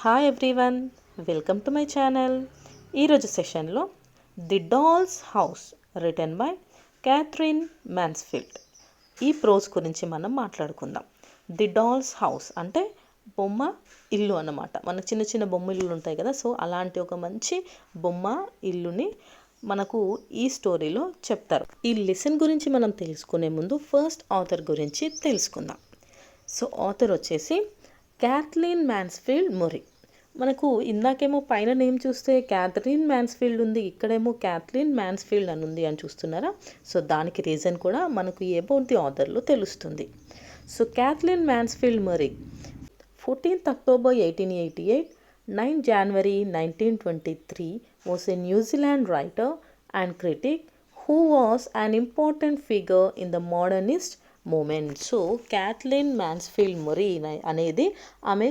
Hi everyone, welcome to my channel. ఈరోజు సెషన్లో the doll's house written by Katherine Mansfield ఈ prose గురించి మనం మాట్లాడుకుందాం. ది డాల్స్ హౌస్ అంటే బొమ్మ ఇల్లు అన్నమాట. మన చిన్న చిన్న బొమ్మ ఇల్లు ఉంటాయి కదా, సో అలాంటి ఒక మంచి బొమ్మ ఇల్లుని మనకు ఈ స్టోరీలో చెప్తారు. ఈ లెసన్ గురించి మనం తెలుసుకునే ముందు ఫస్ట్ ఆథర్ గురించి తెలుసుకుందాం. సో ఆథర్ వచ్చేసి క్యాథ్లీన్ మాన్స్ఫీల్డ్ మొరీ. మనకు ఇందాకేమో పైన నేమ్ చూస్తే క్యాథరిన్ మాన్స్ఫీల్డ్ ఉంది, ఇక్కడేమో క్యాథ్లీన్ మాన్స్ఫీల్డ్ అని ఉంది అని చూస్తున్నారా. సో దానికి రీజన్ కూడా మనకు అబౌట్ ది ఆథర్లో తెలుస్తుంది. So Kathleen Mansfield Murry 14th October 1888, 9th January 1923 was a New Zealand writer and critic who was an important figure in the modernist movement. So Kathleen Mansfield Murry అనేది ఆమె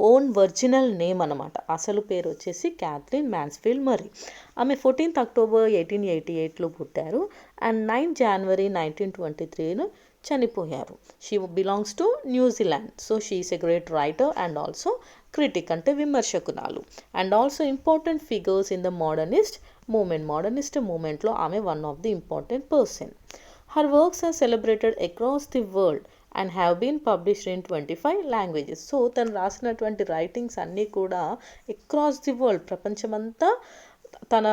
own original name అనమాట. అసలు పేరు వచ్చేసి క్యాథ్లీన్ Mansfield మొరీ. ఆమె 14th October 1888లో పుట్టారు and 9th January 1923 చనిపోయారు. She belongs to New Zealand. So she is a great writer and also critic అంటే విమర్శకురాలు and also important figures in the modernist movement. Modernist మూమెంట్లో ఆమె one of the important person. Her works are celebrated across the world and have been published in 25 languages. So తను రాసినటువంటి writings అన్నీ కూడా across the world, ప్రపంచమంతా తన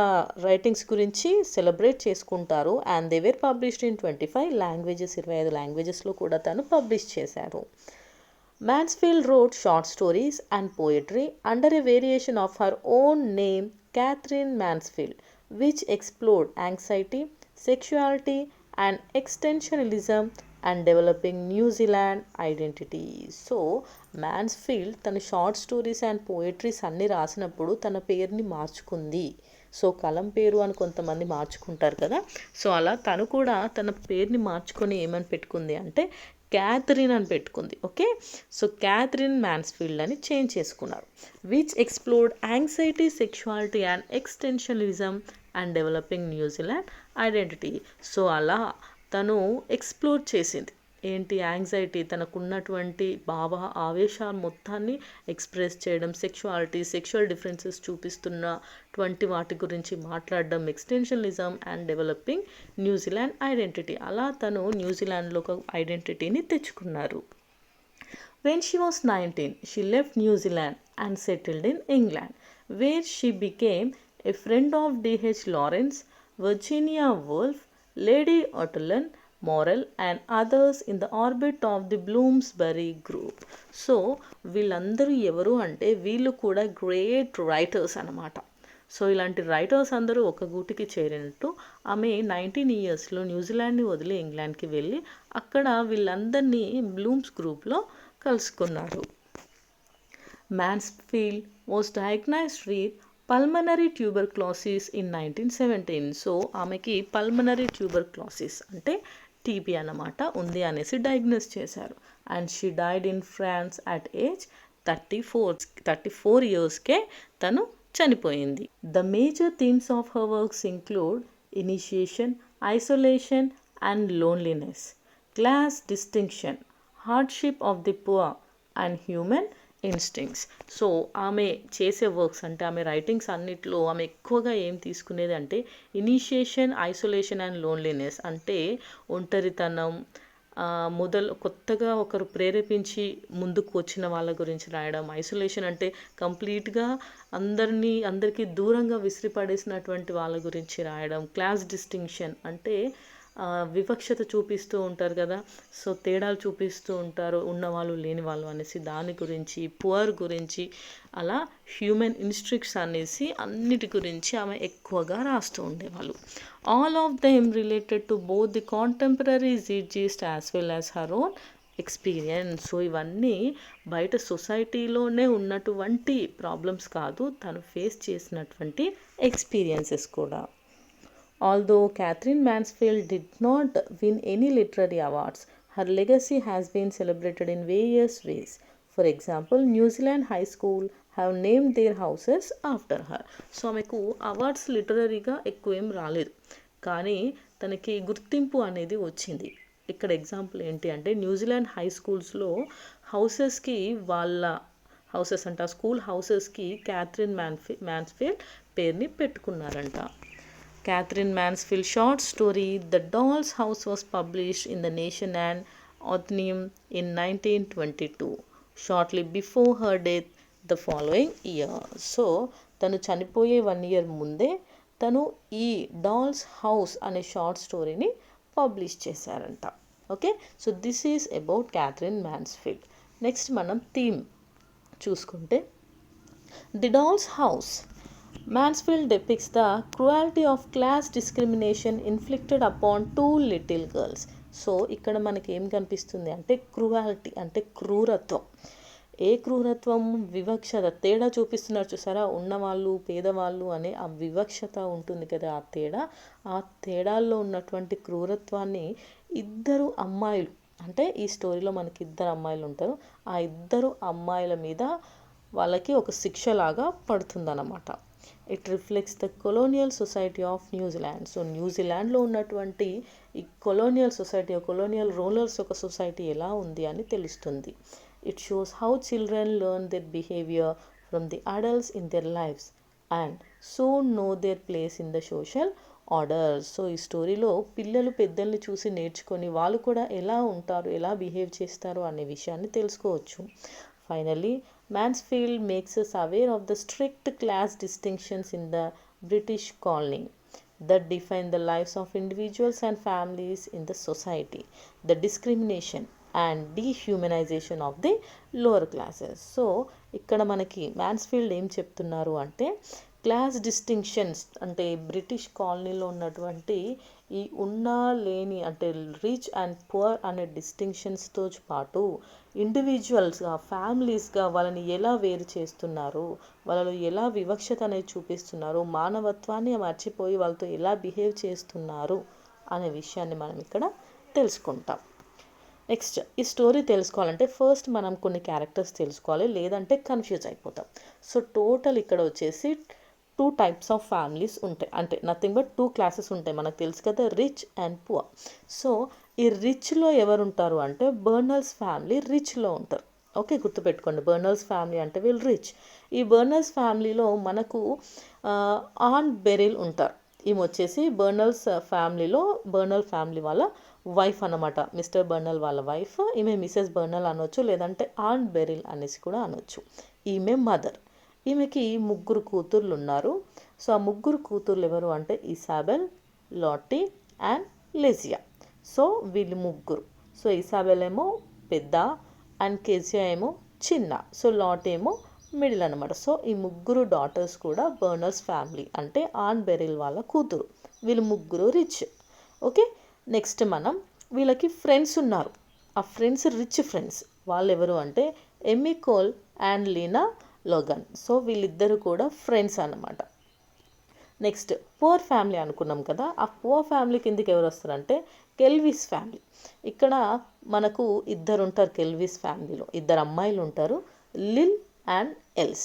writings గురించి celebrate చేసుకుంటారు. And they were published in 25 languages, 25 లాంగ్వేజెస్లో కూడా తను పబ్లిష్ చేశారు. Mansfield wrote short stories and poetry under a variation of her own name, Catherine Mansfield, which explored anxiety, sexuality, and extensionalism and developing New Zealand identity. So Mansfield తన short stories and పోయట్రీస్ అన్నీ రాసినప్పుడు తన పేరుని మార్చుకుంది. So కలం పేరు అని కొంతమంది మార్చుకుంటారు కదా, సో అలా తను కూడా తన పేరుని మార్చుకొని ఏమని పెట్టుకుంది అంటే క్యాథరిన్ అని పెట్టుకుంది. ఓకే, సో క్యాథరిన్ మాన్స్ఫీల్డ్ అని చేంజ్ చేసుకున్నారు. Which explored anxiety, sexuality and existentialism and developing New Zealand identity. So అలా తను ఎక్స్ప్లోర్ చేసింది ఏంటి, యాంగ్జైటీ, తనకున్నటువంటి భావ ఆవేశాల మొత్తాన్ని ఎక్స్ప్రెస్ చేయడం, సెక్షువల్ డిఫరెన్సెస్ చూపిస్తున్నటువంటి వాటి గురించి మాట్లాడడం, ఎక్స్టెన్షనలిజం అండ్ డెవలపింగ్ న్యూజిలాండ్ ఐడెంటిటీ. అలా తను న్యూజిలాండ్లో ఒక ఐడెంటిటీని తెచ్చుకున్నారు. When she was 19, she left New Zealand and settled in England, where she became a friend of D.H. Lawrence, Virginia Woolf, Lady Ottolen Morrell and others in the orbit of the Bloomsbury group. So వీళ్ళందరూ ఎవరు అంటే వీళ్ళు కూడా great writers అన్నమాట. So ఇలాంటి writers అందరూ ఒక గూటికి చేరినట్టు ఆమె 19 yearsలో న్యూజిలాండ్ని వదిలి ఇంగ్లాండ్కి వెళ్ళి అక్కడ వీళ్ళందరినీ బ్లూమ్స్ గ్రూప్లో కలుసుకున్నారు. Mansfield was diagnosed with pulmonary tuberculosis in 1917. So ఆమెకి పల్మనరీ ట్యూబర్క్లోసిస్ అంటే టీబీ అన్నమాట ఉంది అనేసి డయాగ్నోస్ చేశారు. And she died in France at age 34 yearsకే తను చనిపోయింది. The major themes of her works include initiation, isolation and loneliness, class distinction, hardship of the poor and human instincts. So ఆమె చేసే వర్క్స్ అంటే ఆమె రైటింగ్స్ అన్నిట్లో ఆమె ఎక్కువగా ఏం తీసుకునేది అంటే ఇనిషియేషన్, ఐసోలేషన్ అండ్ లోన్లీనెస్ అంటే ఒంటరితనం, కొత్తగా ఒకరు ప్రేరేపించి ముందుకు వచ్చిన వాళ్ళ గురించి రాయడం. ఐసోలేషన్ అంటే కంప్లీట్గా అందరికీ దూరంగా విసిరిపడేసినటువంటి వాళ్ళ గురించి రాయడం. క్లాస్ డిస్టింక్షన్ అంటే వివక్షత చూపిస్తూ ఉంటారు కదా, సో తేడాలు చూపిస్తూ ఉంటారు ఉన్నవాళ్ళు లేని వాళ్ళు అనేసి దాని గురించి, పువర్ గురించి, అలా హ్యూమన్ ఇన్స్టింక్ట్స్ అనేసి అన్నిటి గురించి ఆమె ఎక్కువగా రాస్తూ ఉండేవాళ్ళు. All of them related to both the contemporary zeitgeist as well as her own experience. So ఇవన్నీ బయట సొసైటీలోనే ఉన్నటువంటి ప్రాబ్లమ్స్ కాదు, తను ఫేస్ చేసినటువంటి ఎక్స్పీరియన్సెస్ కూడా. Although Catherine Mansfield did not win any literary awards, her legacy has been celebrated in various ways. For example, New Zealand High School have named their houses after her. So ఆమెకు awards లిటరరీగా ఎక్కువ ఏం రాలేదు, కానీ తనకి గుర్తింపు అనేది వచ్చింది. ఇక్కడ ఎగ్జాంపుల్ ఏంటి అంటే న్యూజిలాండ్ హై స్కూల్స్లో హౌసెస్కి వాళ్ళ హౌసెస్ అంట, స్కూల్ హౌసెస్కి క్యాథరిన్ మ్యాన్స్ఫీల్డ్ పేరుని పెట్టుకున్నారంట. Katherine Mansfield short story the doll's house was published in the nation and Athenaeum in 1922, shortly before her death the following year. So తను చనిపోయే 1 year ముందే తను ఈ డాల్స్ హౌస్ అనే షార్ట్ స్టోరీని పబ్లిష్ చేశారంట. Okay, so this is about Katherine Mansfield. Next మనం theme చూసుకుంటే the doll's house. Mansfield depicts the cruelty of class discrimination inflicted upon 2 little girls. So ఇక్కడ మనకి ఏం కనిపిస్తుంది అంటే క్రువాలిటీ అంటే క్రూరత్వం. ఏ క్రూరత్వం? వివక్షత, తేడా చూపిస్తున్నారు చూసారా, ఉన్నవాళ్ళు పేదవాళ్ళు అనే ఆ వివక్షత ఉంటుంది కదా, ఆ తేడాల్లో ఉన్నటువంటి క్రూరత్వాన్ని ఇద్దరు అమ్మాయిలు, అంటే ఈ స్టోరీలో మనకి 2 అమ్మాయిలు ఉంటారు, ఆ 2 అమ్మాయిల మీద వాళ్ళకి ఒక శిక్షలాగా పడుతుందన్నమాట. It reflects the colonial society of New Zealand. So న్యూజిలాండ్లో ఉన్నటువంటి ఈ కొలోనియల్ సొసైటీ, కొలోనియల్ రూలర్స్ ఒక సొసైటీ ఎలా ఉంది అని తెలుస్తుంది. It shows how children learn their behaviour from the adults in their lives and soon know their place in the social order. So ఈ స్టోరీలో పిల్లలు పెద్దల్ని చూసి నేర్చుకొని వాళ్ళు కూడా ఎలా ఉంటారు, ఎలా బిహేవ్ చేస్తారు అనే విషయాన్ని తెలుసుకోవచ్చు. Finally, Mansfield makes us aware of the strict class distinctions in the British colony that define the lives of individuals and families in the society, the discrimination and dehumanization of the lower classes. So ఇక్కడ మనకి Mansfield ఏం చెప్తున్నారు అంటే class distinctions అంటే British కాలనీలో ఉన్నటువంటి ఈ ఉన్నా లేని అంటే రిచ్ అండ్ పువర్ అనే డిస్టింక్షన్స్తో పాటు ఇండివిజువల్స్గా ఫ్యామిలీస్గా వాళ్ళని ఎలా వేరు చేస్తున్నారు, వాళ్ళలో ఎలా వివక్షత అనేది చూపిస్తున్నారు, మానవత్వాన్ని మర్చిపోయి వాళ్ళతో ఎలా బిహేవ్ చేస్తున్నారు అనే విషయాన్ని మనం ఇక్కడ తెలుసుకుంటాం. నెక్స్ట్ ఈ స్టోరీ తెలుసుకోవాలంటే ఫస్ట్ మనం కొన్ని క్యారెక్టర్స్ తెలుసుకోవాలి, లేదంటే కన్ఫ్యూజ్ అయిపోతాం. సో టోటల్ ఇక్కడ వచ్చేసి 2 types ఆఫ్ ఫ్యామిలీస్ ఉంటాయి, అంటే నథింగ్ బట్ 2 classes ఉంటాయి. మనకు తెలుసు కదా, రిచ్ అండ్ పువర్. సో ఈ రిచ్లో ఎవరు ఉంటారు అంటే బర్నల్స్ ఫ్యామిలీ రిచ్లో ఉంటారు. ఓకే, గుర్తుపెట్టుకోండి, బర్నల్స్ ఫ్యామిలీ అంటే వీళ్ళు రిచ్. ఈ బర్నల్స్ ఫ్యామిలీలో మనకు ఆన్ బెరిల్ ఉంటారు. ఈమె వచ్చేసి బర్నల్స్ ఫ్యామిలీలో బర్నల్ ఫ్యామిలీ వాళ్ళ వైఫ్ అన్నమాట, మిస్టర్ బర్నల్ వాళ్ళ వైఫ్. ఈమె మిసెస్ బర్నల్ అనొచ్చు, లేదంటే ఆన్ బెరిల్ అనేసి కూడా అనొచ్చు. ఈమె మదర్. ఈమెకి 3 కూతుర్లు ఉన్నారు. సో ఆ 3 కూతుర్లు ఎవరు అంటే ఇసాబెల్, లాటీ అండ్ లెజియా. సో వీళ్ళు 3. సో ఇసాబెల్ ఏమో పెద్ద అండ్ కెజియా ఏమో చిన్న. సో లాటీ ఏమో మిడిల్ అనమాట. సో ఈ 3 డాటర్స్ కూడా బర్నర్స్ ఫ్యామిలీ అంటే ఆన్ బెరిల్ వాళ్ళ కూతురు. వీళ్ళు 3 రిచ్. ఓకే, నెక్స్ట్ మనం వీళ్ళకి ఫ్రెండ్స్ ఉన్నారు. ఆ ఫ్రెండ్స్ రిచ్ ఫ్రెండ్స్. వాళ్ళు ఎవరు అంటే Emmy Cole and Lena Logan. So వీళ్ళిద్దరు కూడా ఫ్రెండ్స్ అన్నమాట. నెక్స్ట్ పువర్ ఫ్యామిలీ అనుకున్నాం కదా, ఆ పువర్ ఫ్యామిలీ కిందకి ఎవరు వస్తారంటే కెల్విస్ ఫ్యామిలీ. ఇక్కడ మనకు 2 ఉంటారు కెల్విస్ ఫ్యామిలీలో, 2 అమ్మాయిలు ఉంటారు, లిల్ అండ్ ఎల్స్.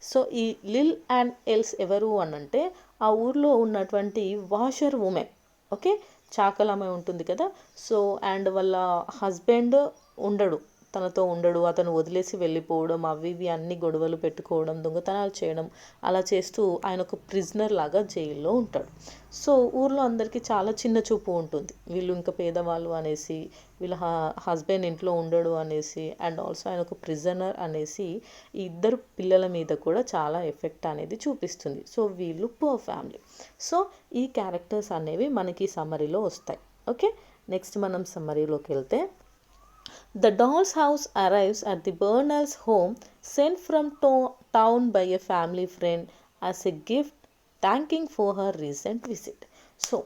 సో ఈ లిల్ అండ్ ఎల్స్ ఎవరు అనంటే ఆ ఊర్లో ఉన్నటువంటి వాషర్ ఉమెన్. ఓకే, చాకలామె ఉంటుంది కదా. సో అండ్ వాళ్ళ హస్బెండ్ తనతో ఉండడు, అతను వదిలేసి వెళ్ళిపోవడం, అవి ఇవి అన్ని గొడవలు పెట్టుకోవడం, దొంగతనాలు చేయడం, అలా చేస్తూ ఆయన ఒక ప్రిజనర్ లాగా జైల్లో ఉంటాడు. సో ఊర్లో అందరికీ చాలా చిన్న చూపు ఉంటుంది, వీళ్ళు ఇంకా పేదవాళ్ళు అనేసి, వీళ్ళ హస్బెండ్ ఇంట్లో ఉండడు అనేసి, అండ్ ఆల్సో ఆయన ఒక ప్రిజనర్ అనేసి ఈ 2 పిల్లల మీద కూడా చాలా ఎఫెక్ట్ అనేది చూపిస్తుంది. సో వీళ్ళు పువర్ ఫ్యామిలీ. సో ఈ క్యారెక్టర్స్ అనేవి మనకి సమ్మరీలో వస్తాయి. ఓకే, నెక్స్ట్ మనం సమ్మరీలోకి వెళ్తే The doll's house arrives at the Burnells' home, sent from town by a family friend as a gift, thanking for her recent visit. So,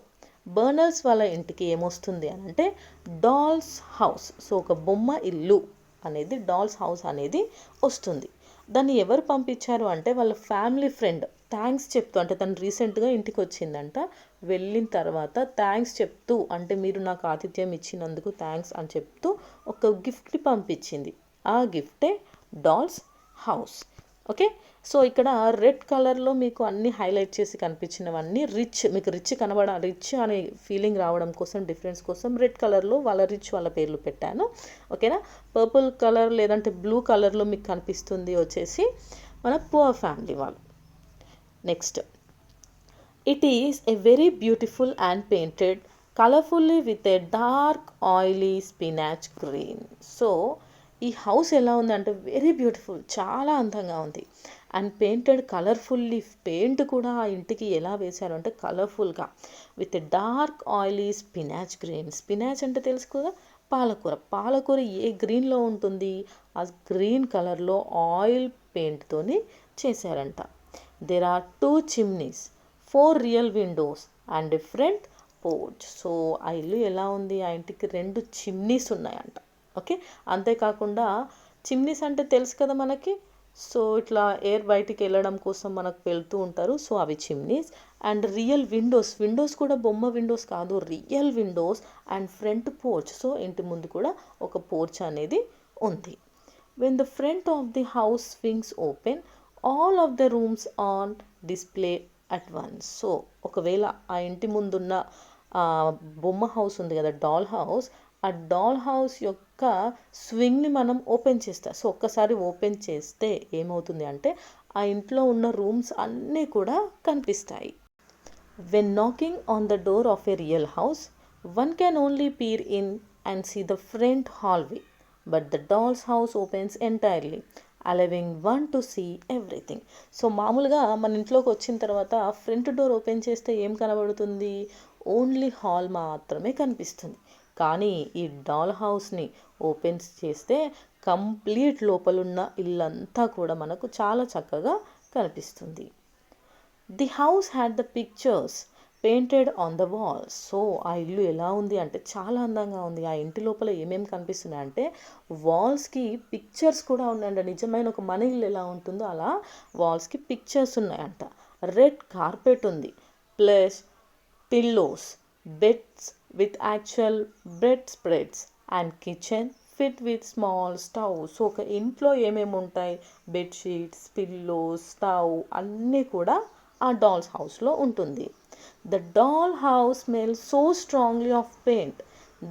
బర్నల్స్ వాళ్ళ ఇంటికి ఏమొస్తుంది అని అంటే డాల్స్ హౌస్. సో ఒక బొమ్మ ఇల్లు అనేది డాల్స్ హౌస్ అనేది వస్తుంది. దాన్ని ఎవరు పంపించారు అంటే వాళ్ళ ఫ్యామిలీ ఫ్రెండ్ థ్యాంక్స్ చెప్తూ, అంటే తను రీసెంట్గా ఇంటికి వచ్చిందంట, వెళ్ళిన తర్వాత థ్యాంక్స్ చెప్తూ, అంటే మీరు నాకు ఆతిథ్యం ఇచ్చినందుకు థ్యాంక్స్ అని చెప్తూ ఒక గిఫ్ట్ని పంపించింది. ఆ గిఫ్టే డాల్స్ హౌస్. ఓకే. సో ఇక్కడ రెడ్ కలర్లో మీకు అన్ని హైలైట్ చేసి కనిపించినవన్నీ మీకు రిచ్ రిచ్ అనే ఫీలింగ్ రావడం కోసం, డిఫరెన్స్ కోసం రెడ్ కలర్లో వాళ్ళ పేర్లు పెట్టాను. ఓకేనా. పర్పుల్ కలర్ లేదంటే బ్లూ కలర్లో మీకు కనిపిస్తుంది వచ్చేసి మన పువర్ ఫ్యామిలీ వాళ్ళు. Next, it is a very beautiful and painted colourfully with a dark oily spinach green. So ఈ హౌస్ ఎలా ఉందంటే వెరీ బ్యూటిఫుల్, చాలా అందంగా ఉంది. అండ్ పెయింటెడ్ కలర్ఫుల్లీ, పెయింట్ కూడా ఆ ఇంటికి ఎలా వేశారు అంటే కలర్ఫుల్గా, with dark oily spinach green. Spinach అంటే తెలుసు కదా, పాలకూర ఏ గ్రీన్లో ఉంటుంది, ఆ గ్రీన్ కలర్లో ఆయిల్ పెయింట్తోని చేశారంట. There are 2 chimneys, 4 real windows and different porch. So ఆ ఇల్లు ఎలా ఉంది, ఆ ఇంటికి 2 చిమ్నీస్ ఉన్నాయంట. ఓకే. అంతేకాకుండా చిమ్నీస్ అంటే తెలుసు కదా మనకి, సో ఇట్లా ఎయిర్ బయటికి వెళ్ళడం కోసం మనకు వెళ్తూ ఉంటారు, సో అవి చిమ్నీస్. అండ్ రియల్ విండోస్ కూడా బొమ్మ విండోస్ కాదు, real Windows. And front porch, so ఇంటి ముందు కూడా ఒక పోర్చ్ అనేది ఉంది. When the front of the house swings open, all of the rooms on display at once. So ఒకవేళ ఆ ఇంటి ముందున్న బొమ్మ హౌస్ ఉంది కదా, డాల్ హౌస్, ఆ డాల్ హౌస్ యొక్క స్వింగ్ని మనం ఓపెన్ చేస్తాం. సో ఒక్కసారి ఓపెన్ చేస్తే ఏమవుతుంది అంటే ఆ ఇంట్లో ఉన్న రూమ్స్ అన్నీ కూడా కనిపిస్తాయి. When knocking on the door of a real house, one can only peer in and see the front hallway, but the doll's house opens entirely, allowing one to see everything. So మామూలుగా మన ఇంట్లోకి వచ్చిన తర్వాత front door open చేస్తే ఏం కనబడుతుంది, only hall మాత్రమే కనిపిస్తుంది. కానీ ఈ డాల్ హౌస్ని ఓపెన్ చేస్తే కంప్లీట్ లోపలున్న ఇల్లంతా కూడా మనకు చాలా చక్కగా కనిపిస్తుంది. The house had the pictures painted on the walls. So ఆ ఇల్లు ఎలా ఉంది అంటే చాలా అందంగా ఉంది. ఆ ఇంటి లోపల ఏమేమి కనిపిస్తున్నాయి అంటే వాల్స్కి పిక్చర్స్ కూడా ఉన్నాయంట. నిజమైన ఒక మన ఇల్లు ఎలా ఉంటుందో అలా వాల్స్కి పిక్చర్స్ ఉన్నాయంట. రెడ్ కార్పెట్ ఉంది, plus pillows, beds with actual bed spreads and kitchen fit with small stove. So ఒక ఇంట్లో ఏమేమి ఉంటాయి, బెడ్షీట్స్, పిల్లోస్, స్టవ్ అన్నీ కూడా ఆ డాల్స్ హౌస్లో ఉంటుంది. The doll house smells so strongly of paint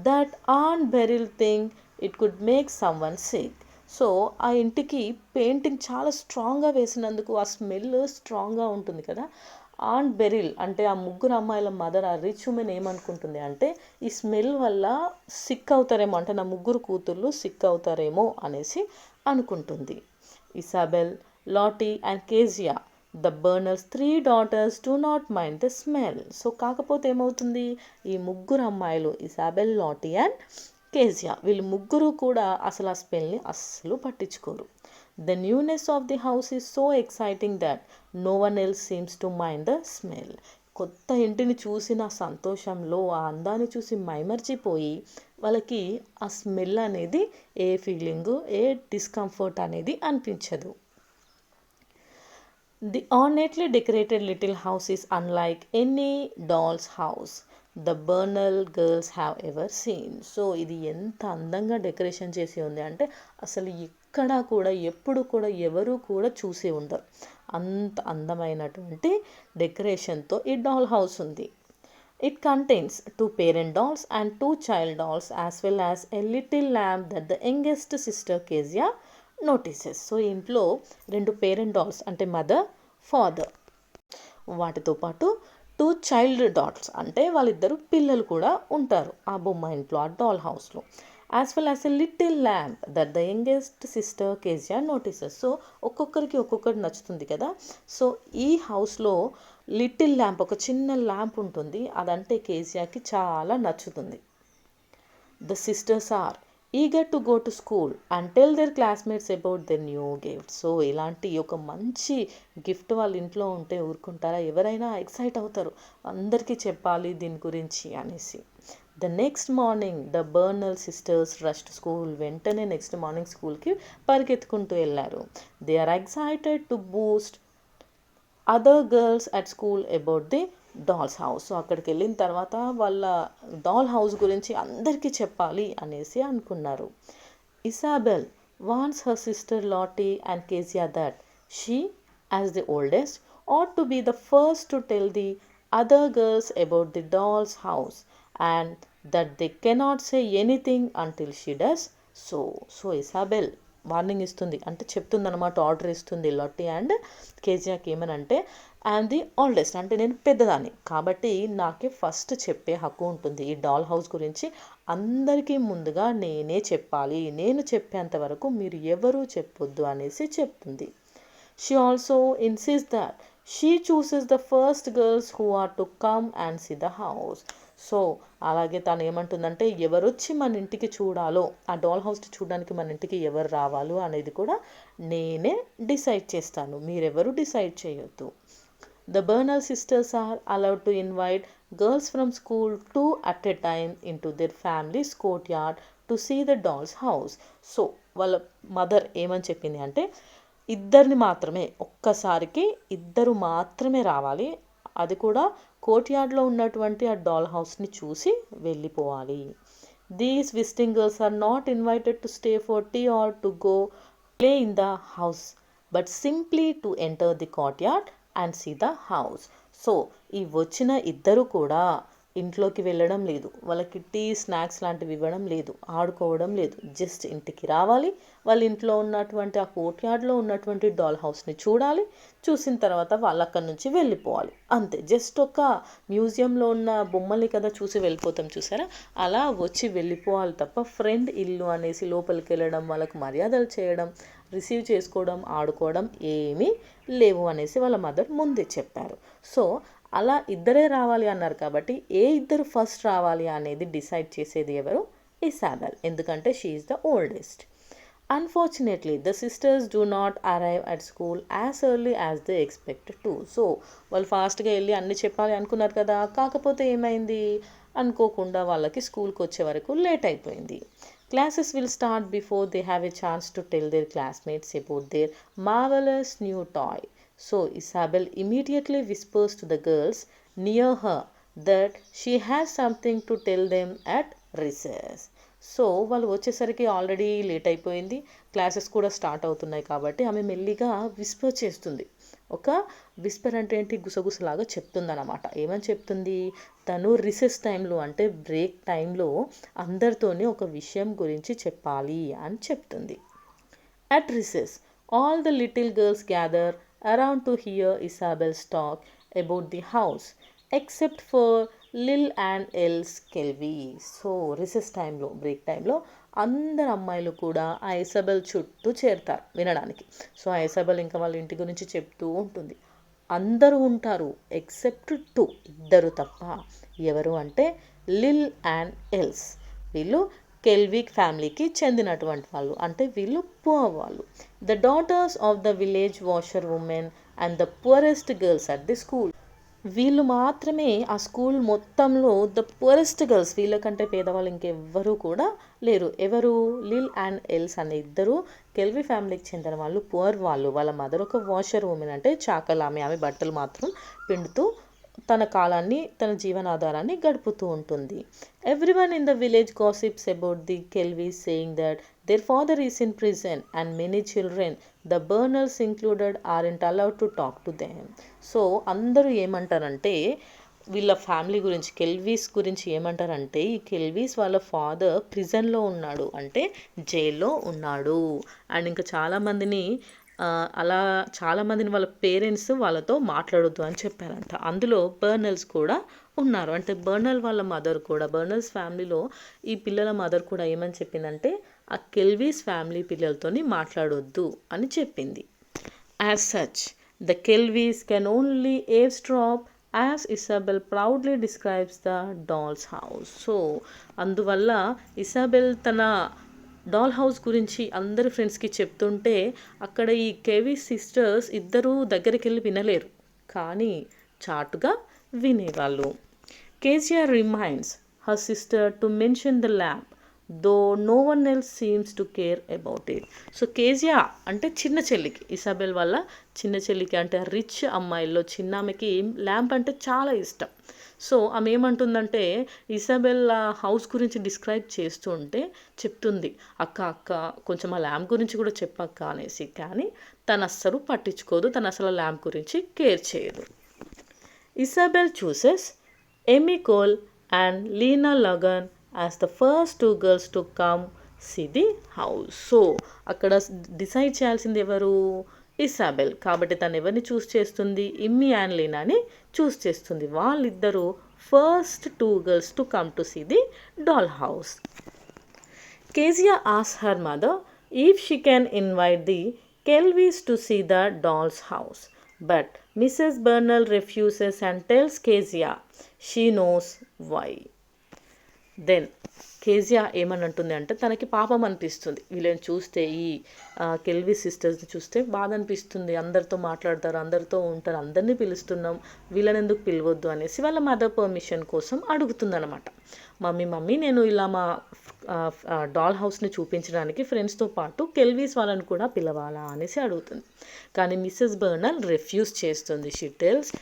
that Aunt Beryl think it could make someone sick. So ఆ ఇంటికి పెయింటింగ్ చాలా స్ట్రాంగ్గా వేసినందుకు ఆ స్మెల్ స్ట్రాంగ్గా ఉంటుంది కదా. ఆంట్ బెరిల్ అంటే ఆ ముగ్గురు అమ్మాయిల మదర్, ఆ రిచ్ ఉమెన్ ఏమనుకుంటుంది అంటే ఈ స్మెల్ వల్ల సిక్ అవుతారేమో, అంటే నా ముగ్గురు కూతుర్లు సిక్ అవుతారేమో అనేసి అనుకుంటుంది. Isabel, Lottie and Kezia, the Burnells 3 daughters do not mind the smell. So కాకపోతే ఏమవుతుంది, ఈ ముగ్గురు అమ్మాయిలు ఇసాబెల్, లాటీ అండ్ కేజియా, వీళ్ళు ముగ్గురు కూడా అసలు ఆ స్మెల్ని అస్సలు పట్టించుకోరు. The newness of the house is so exciting that no one else seems to mind the smell. కొత్త ఇంటిని చూసిన సంతోషంలో ఆ అందాన్ని చూసి మైమర్చిపోయి వాళ్ళకి ఆ స్మెల్ అనేది ఏ ఫీలింగు, ఏ డిస్కంఫర్ట్ అనేది అనిపించదు. The ornately decorated little house is unlike any doll's house the Bernal girls have ever seen. So ఇది ఎంత అందంగా డెకరేషన్ చేసి ఉంది అంటే అసలు ఎక్కడా కూడా ఎప్పుడు కూడా ఎవరు కూడా చూసి ఉండరు. అంత అందమైనటువంటి డెకరేషన్తో ఈ డాల్ హౌస్ ఉంది. It contains 2 parent dolls and 2 child dolls as well as a little lamb that the youngest sister Kezia notices. So ఇంట్లో 2 పేరెంట్ డాల్స్ అంటే మదర్, ఫాదర్, వాటితో పాటు 2 చైల్డ్ డాల్స్ అంటే వాళ్ళిద్దరు పిల్లలు కూడా ఉంటారు ఆ బొమ్మ ఇంట్లో, ఆ డాల్ హౌస్లో. As well as a little lamp that the youngest sister Kezia notices. So ఒక్కొక్కరికి ఒక్కొక్కటి నచ్చుతుంది కదా. సో ఈ హౌస్లో లిటిల్ ల్యాంప్, ఒక చిన్న ల్యాంప్ ఉంటుంది, అదంటే కేజియాకి చాలా నచ్చుతుంది. The sisters are eager to go to school and tell their classmates about their new gift. So ఇలాంటి ఒక మంచి గిఫ్ట్ వాళ్ళ ఇంట్లో ఉంటే ఊరుకుంటారా, ఎవరైనా ఎక్సైట్ అవుతారు, అందరికీ చెప్పాలి దీని గురించి అనేసి. The next morning the Burnell sisters rush to school. వెంటనే నెక్స్ట్ మార్నింగ్ స్కూల్కి పరిగెత్తుకుంటూ వెళ్ళారు. They are excited to boast other girls at school about the doll's house. So అక్కడికి వెళ్ళిన తర్వాత వాళ్ళ డాల్ హౌస్ గురించి అందరికీ చెప్పాలి అనేసి అనుకున్నారు. Isabel wants her sister Lottie and Kezia that She, as the oldest, ought to be the first to tell the other girls about the doll's house and that they cannot say anything until she does so. So Isabel warning ఇస్తుంది, అంటే చెప్తుంది అనమాట, order ఇస్తుంది Lotti and కేజియాకి ఏమనంటే, and the oldest అంటే నేను పెద్దదాన్ని కాబట్టి నాకే ఫస్ట్ చెప్పే హక్కు ఉంటుంది ఈ డాల్ హౌస్ గురించి. అందరికీ ముందుగా నేనే చెప్పాలి, నేను చెప్పేంత వరకు మీరు ఎవరూ చెప్పొద్దు అనేసి చెప్తుంది. She also insists that she chooses the first girls who are to come and see the house. So అలాగే తను ఏమంటుందంటే, ఎవరొచ్చి మన ఇంటికి చూడాలో, ఆ డాల్ హౌస్ చూడడానికి మన ఇంటికి ఎవరు రావాలో అనేది కూడా నేనే డిసైడ్ చేస్తాను, మీరెవరు డిసైడ్ చేయొద్దు. The Bernal sisters are allowed to invite girls from school 2 at a time into their family's courtyard to see the doll's house. So వాళ్ళ మదర్ ఏమని చెప్పింది అంటే, ఇద్దరిని మాత్రమే, ఒక్కసారికి ఇద్దరు మాత్రమే రావాలి, అది కూడా కోర్ట్యార్డ్లో ఉన్నటువంటి ఆ డాల్ హౌస్ని చూసి వెళ్ళిపోవాలి. These visiting girls are not invited to stay for tea or to go play in the house but simply to enter the courtyard and see the house. So ఈ వచ్చిన ఇద్దరు కూడా ఇంట్లోకి వెళ్ళడం లేదు, వాళ్ళకి టీ స్నాక్స్ లాంటివి ఇవ్వడం లేదు, ఆడుకోవడం లేదు, జస్ట్ ఇంటికి రావాలి, వాళ్ళ ఇంట్లో ఉన్నటువంటి ఆ కోర్ట్యార్డ్లో ఉన్నటువంటి డాల్ హౌస్ని చూడాలి, చూసిన తర్వాత వాళ్ళు అక్కడి నుంచి వెళ్ళిపోవాలి, అంతే. జస్ట్ ఒక మ్యూజియంలో ఉన్న బొమ్మల్ని కదా చూసి వెళ్ళిపోతాం చూసారా, అలా వచ్చి వెళ్ళిపోవాలి తప్ప ఫ్రెండ్ ఇల్లు అనేసి లోపలికి వెళ్ళడం, వాళ్ళకు మర్యాదలు చేయడం, రిసీవ్ చేసుకోవడం, ఆడుకోవడం ఏమీ లేవు అనేసి వాళ్ళ మదర్ ముందే చెప్పారు. సో అలా ఇద్దరే రావాలి అన్నారు కాబట్టి ఏ ఇద్దరు ఫస్ట్ రావాలి అనేది డిసైడ్ చేసేది ఎవరు? ఇసాబెల్, ఎందుకంటే she is the oldest. Unfortunately the sisters do not arrive at school as early as they expected to. So వాళ్ళు ఫాస్ట్గా వెళ్ళి అన్ని చెప్పాలి అనుకున్నారు కదా, కాకపోతే ఏమైంది, అనుకోకుండా వాళ్ళకి స్కూల్కి వచ్చే వరకు లేట్ అయిపోయింది. Classes will start before they have a chance to tell their classmates about their marvelous new toy. So Isabel immediately whispers to the girls near her that she has something to tell them at recess. So వాళ్ళు వచ్చేసరికి already late అయిపోయింది, classes కూడా start అవుతున్నాయి కాబట్టి ఆమె మెల్లిగా Whisper చేస్తుంది. ఒక విస్పర్ అంటే ఏంటి, గుసగుసలాగా చెప్తుంది అనమాట. ఏమని చెప్తుంది, తను రిసెస్ టైంలో అంటే బ్రేక్ టైంలో అందరితోని ఒక విషయం గురించి చెప్పాలి అని చెప్తుంది. At recess all the little girls gather around to hear Isabel's talk about the house except for Lil and Else Kelvey. So recess టైంలో, బ్రేక్ టైంలో అందరు అమ్మాయిలు కూడా ఆ ఇసాబెల్ చుట్టూ చేరుతారు వినడానికి. సో ఆ ఇసాబెల్ ఇంకా వాళ్ళ ఇంటి గురించి చెప్తూ ఉంటుంది. అందరూ ఉంటారు ఎక్సెప్ట్ 2, ఇద్దరు తప్ప. ఎవరు అంటే లిల్ అండ్ ఎల్స్, వీళ్ళు కెల్విక్ ఫ్యామిలీకి చెందినటువంటి వాళ్ళు, అంటే వీళ్ళు పువర్ వాళ్ళు. The daughters of the village washer woman and the poorest girls at the school. వీళ్ళు మాత్రమే ఆ స్కూల్ మొత్తంలో ద పువరెస్ట్ గర్ల్స్, వీళ్ళకంటే పేదవాళ్ళు ఇంకెవ్వరూ కూడా లేరు. ఎవరు? లిల్ అండ్ ఎల్స్ అనే ఇద్దరు కెల్వి ఫ్యామిలీకి చెందిన వాళ్ళు, పువర్ వాళ్ళు. వాళ్ళ మదర్ ఒక వాషర్ ఉమెన్ అంటే చాకలి, ఆమె బట్టలు మాత్రం పిండుతూ తన కాలాన్ని, తన జీవనాధారాన్ని గడుపుతూ ఉంటుంది. Everyone in the village gossips about the Kelveys saying that their father is in prison and many children, the Bernals included, aren't allowed to talk to them. So అందరూ ఏమంటారంటే వీళ్ళ ఫ్యామిలీ గురించి, కెల్వీస్ గురించి ఏమంటారంటే, ఈ కెల్వీస్ వాళ్ళ ఫాదర్ ప్రిజన్లో ఉన్నాడు, అంటే జైల్లో ఉన్నాడు. అండ్ ఇంకా చాలామందిని వాళ్ళ పేరెంట్స్ వాళ్ళతో మాట్లాడొద్దు అని చెప్పారంట. అందులో బర్నల్స్ కూడా ఉన్నారు, అంటే బర్నల్ వాళ్ళ మదర్ కూడా, బర్నల్స్ ఫ్యామిలీలో ఈ పిల్లల మదర్ కూడా ఏమని చెప్పిందంటే ఆ కెల్వీస్ ఫ్యామిలీ పిల్లలతోని మాట్లాడొద్దు అని చెప్పింది. As such the Kelveys can only eavesdrop as Isabel proudly describes the doll's house. So అందువల్ల ఇసాబెల్ తన డాల్ హౌస్ గురించి అందరి ఫ్రెండ్స్కి చెప్తుంటే అక్కడ ఈ కేవీ సిస్టర్స్ ఇద్దరూ దగ్గరికి వెళ్ళి వినలేరు, కానీ చాటుగా వినేవాళ్ళు. Kezia reminds her sister to mention the lamp though no one else seems to care about it. So Kezia అంటే చిన్న చెల్లికి, ఇసాబెల్ వల్ల చిన్న చెల్లికి అంటే రిచ్ అమ్మాయిల్లో చిన్న ఆమెకి ల్యాంప్ అంటే చాలా ఇష్టం. సో ఆమె ఏమంటుందంటే ఇసాబెల్ హౌస్ గురించి డిస్క్రైబ్ చేస్తూ ఉంటే చెప్తుంది, అక్క అక్క కొంచెం ఆ ల్యాంప్ గురించి కూడా చెప్పక్క అనేసి. కానీ తను అస్సలు పట్టించుకోదు, తను అసలు ల్యాంప్ గురించి కేర్ చేయదు. Isabel chooses Emmie Cole and Lena Logan as the first two girls to come see the house. So అక్కడ డిసైడ్ చేయాల్సింది ఎవరు? ఇసాబెల్. కాబట్టి తను ఎవరిని చూస్ చేస్తుంది? ఇమ్మీ అండ్ లీనాని చూస్ చేస్తుంది. వాళ్ళిద్దరూ first 2 girls to come to see the doll house. Kezia asks her mother if she can invite the Kelvys to see the doll's house. But Mrs. Bernal refuses and tells Kezia she knows why. Then Kezia ఏమని అంటుంది అంటే తనకి పాపం అనిపిస్తుంది, వీళ్ళని చూస్తే ఈ కెల్వీ సిస్టర్స్ని చూస్తే బాధ అనిపిస్తుంది. అందరితో మాట్లాడతారు, అందరితో ఉంటారు, అందరినీ పిలుస్తున్నాం, వీళ్ళని ఎందుకు పిలవద్దు అనేసి వాళ్ళ మదర్ పర్మిషన్ కోసం అడుగుతుందన్నమాట. మమ్మీ నేను ఇలా మా డాల్ హౌస్ని చూపించడానికి ఫ్రెండ్స్తో పాటు కెల్వీస్ వాళ్ళని కూడా పిలవాలా అనేసి అడుగుతుంది. కానీ మిస్సెస్ బర్నల్ రిఫ్యూజ్ చేస్తుంది. షీ టెల్స్,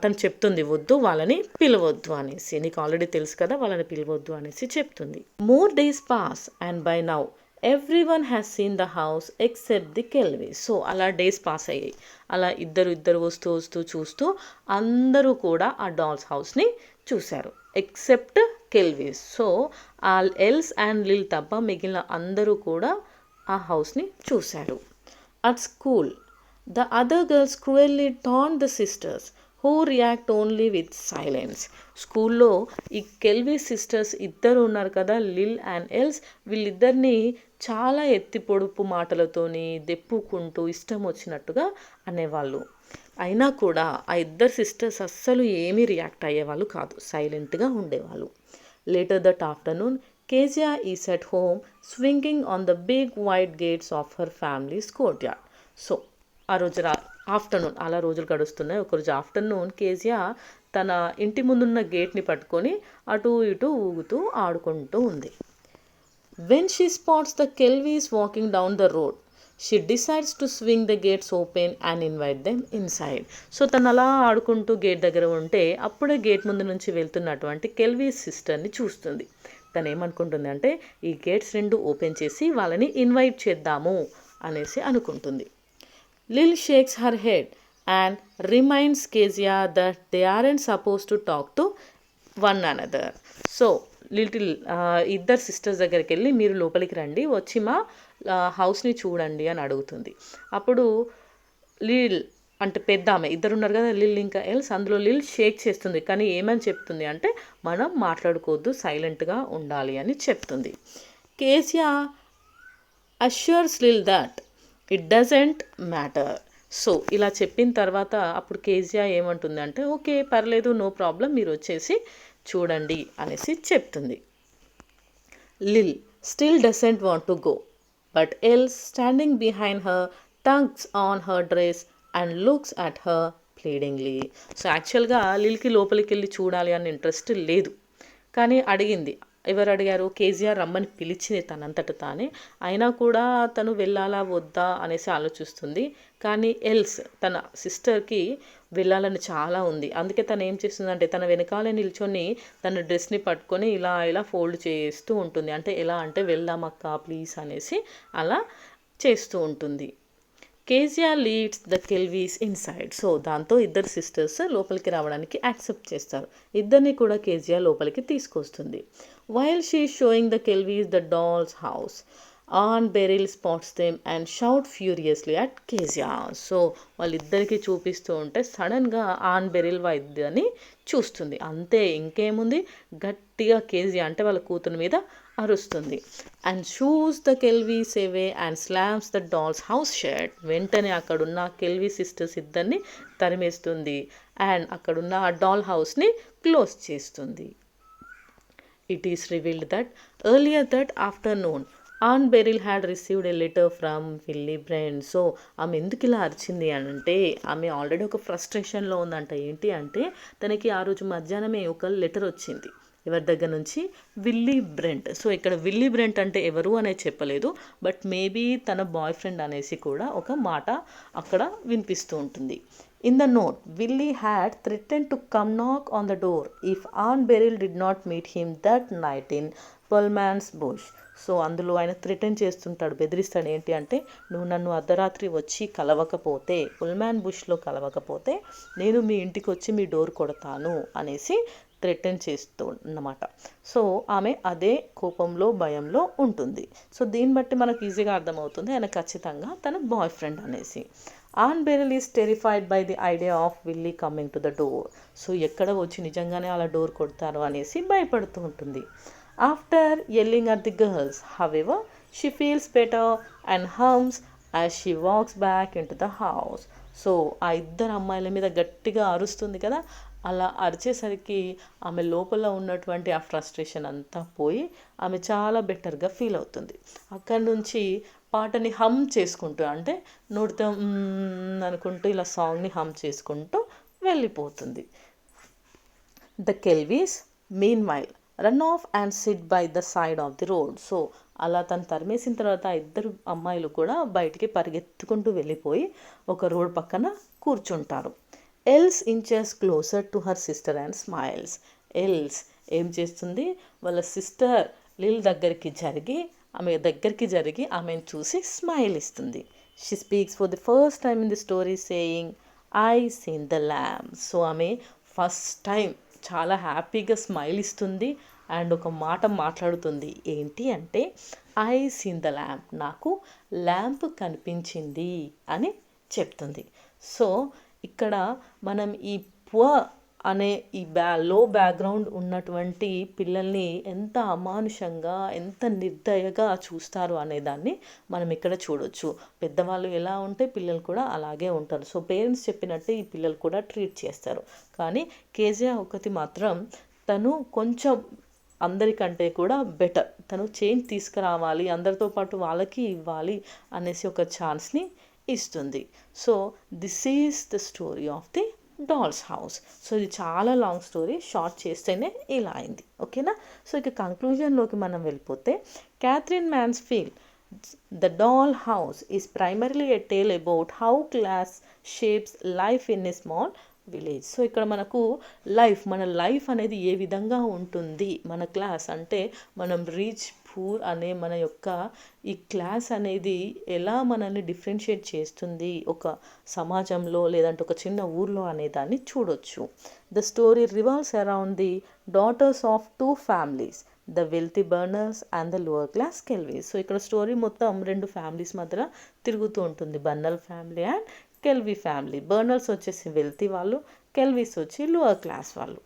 తను చెప్తుంది వద్దు, వాళ్ళని పిలవద్దు అనేసి. నీకు ఆల్రెడీ తెలుసు కదా వాళ్ళని పిలవద్దు అనేసి చెప్తుంది. More days pass and by now every one has seen the house except the Kelveys. So అలా డేస్ పాస్ అయ్యాయి. అలా ఇద్దరు వస్తూ చూస్తూ అందరూ కూడా ఆ డాల్స్ హౌస్ని చూశారు ఎక్సెప్ట్ కెల్వీస్. సో ఆ ఎల్స్ అండ్ లిల్ తప్ప మిగిలిన అందరూ కూడా ఆ హౌస్ని చూశారు. At school the other girls cruelly taunt the sisters who react only with silence. స్కూల్లో ఈ కెల్వీ సిస్టర్స్ ఇద్దరు ఉన్నారు కదా, లిల్ అండ్ ఎల్స్, వీళ్ళిద్దరిని చాలా ఎత్తి పొడుపు మాటలతోని దెప్పుకుంటూ ఇష్టం వచ్చినట్టుగా అనేవాళ్ళు. అయినా కూడా ఆ ఇద్దరు సిస్టర్స్ అస్సలు ఏమీ రియాక్ట్ అయ్యేవాళ్ళు కాదు, సైలెంట్గా ఉండేవాళ్ళు. Later that afternoon Kezia is at home swinging on the big white gates of her family's courtyard. So ఆ రోజు ఆఫ్టర్నూన్ అలా రోజులు గడుస్తున్నాయి. ఒకరోజు ఆఫ్టర్నూన్ కేజియా తన ఇంటి ముందున్న గేట్ని పట్టుకొని అటు ఇటు ఊగుతూ ఆడుకుంటూ ఉంది. When she spots the Kelveys walking down the road she decides to swing the gates open and invite them inside. So తను అలా ఆడుకుంటూ గేట్ దగ్గర ఉంటే అప్పుడే గేట్ ముందు నుంచి వెళ్తున్నటువంటి కెల్వీస్ సిస్టర్ని చూస్తుంది. తను ఏమనుకుంటుంది అంటే ఈ గేట్స్ 2 ఓపెన్ చేసి వాళ్ళని ఇన్వైట్ చేద్దాము అనేసి అనుకుంటుంది. Lil shakes her head and reminds Kezia that they aren't supposed to talk to one another. So ఇద్దరు సిస్టర్స్ దగ్గరికి వెళ్ళి మీరు లోపలికి రండి, వచ్చి మా హౌస్ని చూడండి అని అడుగుతుంది. అప్పుడు లిల్ అంటే పెద్ద ఆమె, ఇద్దరు ఉన్నారు కదా లిల్ ఇంకా ఎల్స్, అందులో లిల్ షేక్ చేస్తుంది. కానీ ఏమని చెప్తుంది అంటే మనం మాట్లాడుకోవద్దు, సైలెంట్గా ఉండాలి అని చెప్తుంది. Kezia assures Lil that it doesn't matter. So ఇలా చెప్పిన తర్వాత అప్పుడు కేజియా ఏమంటుంది అంటే ఓకే పర్లేదు, నో ప్రాబ్లం, మీరు వచ్చేసి చూడండి అనేసి చెప్తుంది. Lil still doesn't want to go, but Else standing behind her tugs on her dress and looks at her pleadingly. So యాక్చువల్గా లిల్కి లోపలికి వెళ్ళి చూడాలి అనే ఇంట్రెస్ట్ లేదు, కానీ అడిగింది. ఎవరు అడిగారు? కేజియా రమ్మని పిలిచింది తనంతట తానే. అయినా కూడా తను వెళ్ళాలా వద్దా అనేసి ఆలోచిస్తుంది. కానీ ఎల్స్ తన సిస్టర్కి వెళ్ళాలని చాలా ఉంది. అందుకే తను ఏం చేస్తుందంటే తన వెనకాలే నిల్చొని తన డ్రెస్ని పట్టుకొని ఇలా ఫోల్డ్ చేస్తూ ఉంటుంది. అంటే ఎలా అంటే వెళ్దాం అక్క ప్లీజ్ అనేసి అలా చేస్తూ ఉంటుంది. కేజియా లీడ్స్ ద కెల్వీస్ ఇన్సైడ్. సో దాంతో ఇద్దరు సిస్టర్స్ లోపలికి రావడానికి యాక్సెప్ట్ చేస్తారు. ఇద్దరిని కూడా కేజియా లోపలికి తీసుకొస్తుంది. While she showing the Kelveys the doll's house, aunt Beryl spots them and shout furiously at Kezia. So వాళ్ళిద్దరికీ చూపిస్తూ ఉంటే సడన్గా ఆన్ బెరిల్ వైద్యని చూస్తుంది. అంతే, ఇంకేముంది, గట్టిగా కేజియా అంటే వాళ్ళ కూతురు మీద అరుస్తుంది. And shoos the Kelveys away and slams the doll's house shut. వెంటనే అక్కడున్న కెల్వీ సిస్టర్స్ ఇద్దరిని తరిమేస్తుంది అండ్ అక్కడున్న ఆ డాల్ హౌస్ని క్లోజ్ చేస్తుంది. It is revealed that earlier that afternoon Anne Beryl had received a letter from Willie Brent. So ఆమె ఎందుకు ఇలా అరిచింది అని అంటే ఆమె ఆల్రెడీ ఒక ఫ్రస్ట్రేషన్లో ఉందంట. ఏంటి అంటే తనకి ఆ రోజు మధ్యాహ్నమే ఒక లెటర్ వచ్చింది. ఎవరి దగ్గర నుంచి? Willie Brent. సో ఇక్కడ విల్లీ బ్రెంట్ అంటే ఎవరు అనేది చెప్పలేదు, బట్ మేబీ తన బాయ్ ఫ్రెండ్ అనేసి కూడా ఒక మాట అక్కడ వినిపిస్తూ ఉంటుంది. In the note, Willie had threatened to come knock on the door if Aunt Beryl did not meet him that night in Pullman's bush. So అందులో ఆయన థ్రెటన్ చేస్తుంటాడు, బెదిరిస్తాడు. ఏంటి అంటే, నువ్వు నన్ను అర్ధరాత్రి వచ్చి కలవకపోతే, పుల్మ్యాన్ బుష్లో కలవకపోతే నేను మీ ఇంటికి వచ్చి మీ డోర్ కొడతాను అనేసి థ్రెటన్ చేస్తూ అన్నమాట. సో ఆమె అదే కోపంలో భయంలో ఉంటుంది. సో దీన్ని బట్టి మనకు ఈజీగా అర్థమవుతుంది ఆయన ఖచ్చితంగా తన బాయ్ ఫ్రెండ్ అనేసి. Anne Beryl is terrified by the idea of Willie coming to the door. So ఎక్కడ వచ్చి నిజంగానే అలా డోర్ కొడతారు అనేసి భయపడుతూ ఉంటుంది. After yelling at the girls, however, she feels better and hums as she walks back into the house. So ఆ ఇద్దరు అమ్మాయిల మీద గట్టిగా అరుస్తుంది కదా, అలా అరిచేసరికి ఆమె లోపల ఉన్నటువంటి ఆ ఫ్రస్ట్రేషన్ అంతా పోయి ఆమె చాలా బెటర్గా ఫీల్ అవుతుంది. అక్కడి నుంచి పాటని హమ్ చేసుకుంటూ, అంటే నోటితో అనుకుంటూ ఇలా సాంగ్ని హమ్ చేసుకుంటూ వెళ్ళిపోతుంది. The Kelveys meanwhile run off and sit by the side of the road. So అలా తను తరిమేసిన తర్వాత ఇద్దరు అమ్మాయిలు కూడా బయటికి పరిగెత్తుకుంటూ వెళ్ళిపోయి ఒక రోడ్ పక్కన కూర్చుంటారు. Else inches closer to her sister and smiles. Else ఏం చేస్తుంది, వాళ్ళ సిస్టర్ లిల్ దగ్గరికి జరిగి ఆమెను చూసి స్మైల్ ఇస్తుంది. She speaks for the first time in the story saying, I seen the lamp. So ఆమె ఫస్ట్ టైం చాలా హ్యాపీగా స్మైల్ ఇస్తుంది అండ్ ఒక మాట మాట్లాడుతుంది. ఏంటి అంటే, ఐ సీన్ ద ల్యాంప్, నాకు ల్యాంప్ కనిపించింది అని చెప్తుంది. సో ఇక్కడ మనం ఈ పువర్ అనే ఈ లో బ్యాక్గ్రౌండ్ ఉన్నటువంటి పిల్లల్ని ఎంత అమానుషంగా, ఎంత నిర్దయగా చూస్తారు అనేదాన్ని మనం ఇక్కడ చూడొచ్చు. పెద్దవాళ్ళు ఎలా ఉంటే పిల్లలు కూడా అలాగే ఉంటారు. సో పేరెంట్స్ చెప్పినట్టే ఈ పిల్లలు కూడా ట్రీట్ చేస్తారు. కానీ కేజియా ఒకటి మాత్రం తను కొంచెం అందరికంటే కూడా బెటర్, తను చేంజ్ తీసుకురావాలి, అందరితో పాటు వాళ్ళకి ఇవ్వాలి అనేసి ఒక ఛాన్స్ని ఇస్తుంది. So this is the story of the doll's house. So ఇది చాలా లాంగ్ స్టోరీ, షార్ట్ చేస్తేనే ఇలా అయింది. ఓకేనా. సో ఇక కంక్లూజన్లోకి మనం వెళ్ళిపోతే, Katherine Mansfield the doll house is primarily a tale about how class shapes life in a small village. So ఇక్కడ మనకు మన లైఫ్ అనేది ఏ విధంగా ఉంటుంది, మన క్లాస్ అంటే మనం రీచ్ పూర్ అనే మన యొక్క ఈ క్లాస్ అనేది ఎలా మనల్ని డిఫరెన్షియేట్ చేస్తుంది ఒక సమాజంలో, లేదంటే ఒక చిన్న ఊర్లో అనే దాన్ని చూడొచ్చు. The story revolves around the daughters of 2 families, the wealthy Burnells and the lower class Kelveys. So ఇక్కడ స్టోరీ మొత్తం 2 ఫ్యామిలీస్ మధ్య తిరుగుతూ ఉంటుంది, Burnell family and Kelvey family. Burnells వచ్చేసి వెల్తీ వాళ్ళు, కెల్వీస్ వచ్చి లోవర్ క్లాస్ వాళ్ళు.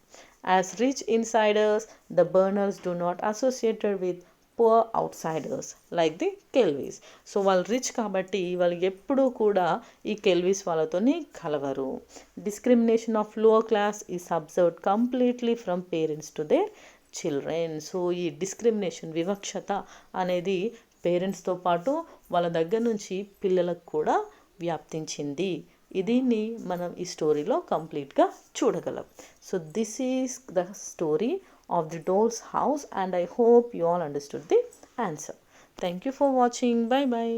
As rich insiders, the Burnells do not associated with poor outsiders like the Kelveys. So వాళ్ళు రిచ్ కాబట్టి వాళ్ళు ఎప్పుడూ కూడా ఈ కెల్వీస్ వాళ్ళతోని కలవరు. Discrimination of lower class is observed completely from parents to their children. So ఈ డిస్క్రిమినేషన్, వివక్షత అనేది పేరెంట్స్తో పాటు వాళ్ళ దగ్గర నుంచి పిల్లలకు కూడా వ్యాప్తించింది. దీన్ని మనం ఈ స్టోరీలో కంప్లీట్గా చూడగలం. So this is the story of the doll's house, and I hope you all understood the answer. Thank you for watching. Bye bye.